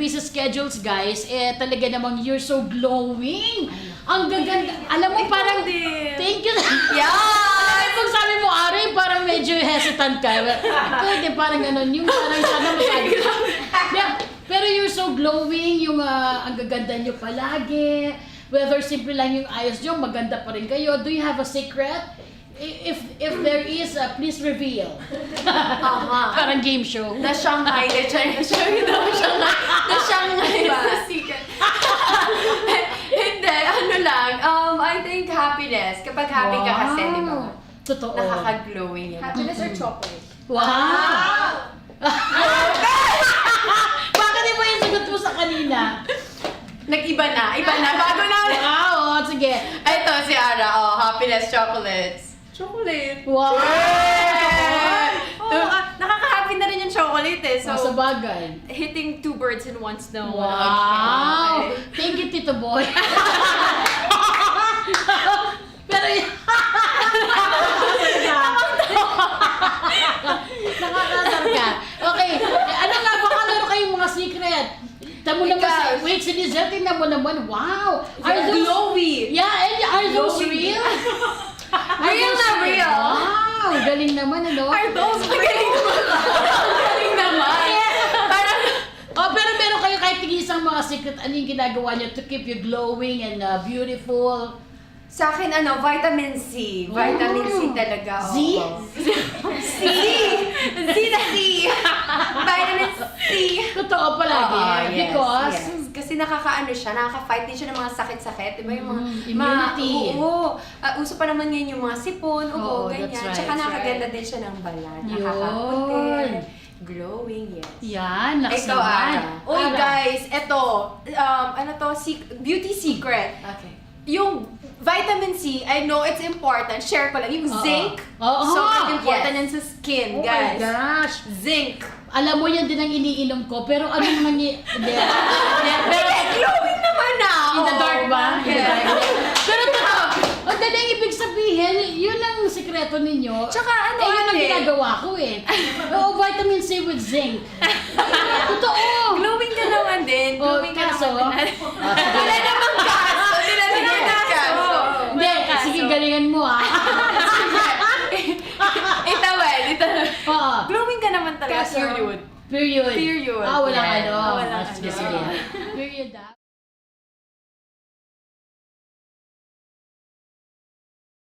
busy schedules, guys, talaga namang you're so glowing. Ang gaganda. Alam mo, parang, thank you. Yeah! Kung sabi mo, Ari, parang medyo hesitant ka. Pwede, parang ganun. Yung parang sana masabi. Yeah, pero you're so glowing, yung ang gaganda nyo palagi. Whether simple lang yung ayos nyo, maganda pa rin kayo. Do you have a secret? If there is, please reveal. Parang game show. The Shanghai, the Shanghai ba? Secret. Hindi, ano lang. I think happiness. Kapag happy ka kasi, di ba? Totoo. Nakaka-glowing yan. Happiness or chocolate? Wow! Bakit di ba yung sagot mo sa kanina? Nag-iba na. Iba na. Bago na. Wow, sige. Ito si Ara. Happiness chocolates. Chocolate. Wow! Nakaka-happy na rin yung chocolate eh. So, Sa bagay. Hitting 2 birds in 1 stone. Wow! Thank you, Tito Boy. Pero nakakasar ka. Okay, ano nga, baka meron kayong mga secret? Tamo naman wait, si Lizelle, tingnan mo naman. Wow! Are those glowy. Yeah, and are those Glowy. real? Real na real. Wow! Galing naman, ano? Are those galing naman? Galing naman. Parang, Oh, pero meron kayo kahit isang mga secret, ano yung ginagawa niyo to keep you glowing and beautiful? sa akin, vitamin C. Vitamin C talaga. Z? C! Z na C! Vitamin C! Totoo palagi. Yes, Because? yes. Kasi nakaka-ano siya, nakaka-fight din siya ng mga sakit-sakit. Diba yung mga... Immunity. Oo. Uso pa naman ngayon yung mga sipon, Oo, ganyan. that's right, Tsaka that's nakaganda din siya ng balat. Yun. Nakakaputin. Glowing, yes. Yan, lakas Ikaw, naman. Ara. Uy, Ara. guys, eto. Beauty secret. Okay. Yung vitamin C, I know it's important. Share ko lang. Yung zinc. Oo. So, important yan sa skin, Oh my guys. gosh. Zinc. Alam mo yan din ang iniinom ko, pero ano naman yung... Pero glowing naman na. In the dark ba? In the dark. Yes. Pero totoo, ang daling ibig sabihin, yun ang sikreto ninyo. Tsaka ano, yun ang ate? ginagawa ko eh. Oo, vitamin C with zinc. Totoo. Glowing ka naman din. Oh, Glowing ka kaso? naman. Wala namang kaso. Wala namang kaso. Hindi, sige, galingan mo ah. Itawid. Oo. Glowing ka naman talaga. Kaso? Period. Period. Period. Ah, walang Yes. ano. Walang Sige, ano. sige. Period ah.